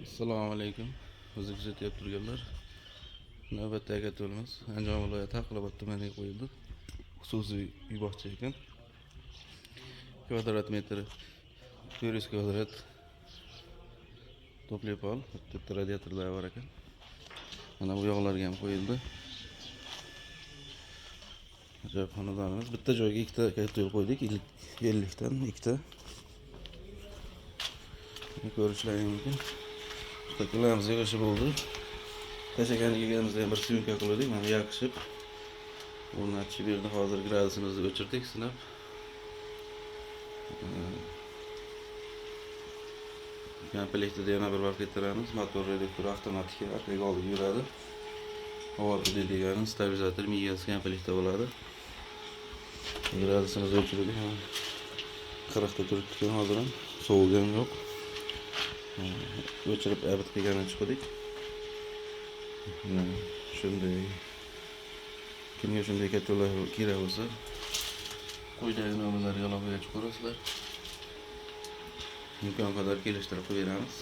Assalomu alaykum. Bizni kuzatib turganlar. Navbatdagi turimiz Andijon viloyati Haqlobod tumaniga qo'yildi. Xususiy uy bog'cha ekan. Kvadrat metri 400 kvadrat topli pol, bitta radiatorlar bor ekan. Mana bu yoqlarga ham qo'yildi. Ajoyib xonadonimiz. Bitta joyga ikkita katta yo'l qo'ydik. 50 dan ikkita. Ko'rishlaringiz mumkin. Taklarimiz yig'ishi bo'ldi. Tashaganiga kelganimizda ham bir syomka qildik. Mana yaqishib o'rnatishib berdi. Hozir gradusimizni o'chirdik, sinab. Komplektida yana bir bor keltiramiz. Motor reduktor avtomatik orqaga olib yuradi. Havo degan stabilizator miyasi komplektda bo'ladi. Gradusimizni o'chirdik. 40 ta turibdi hozir ham. Sovug'im yo'q. O'chirib abad qilganini chiqdik. Shunday kimga shunday kattalar kerak bo'lsa quyidagi nomerlarga aloqa qilib ko'rasizlar. Imkon qadar kelishtirib qo'yamiz.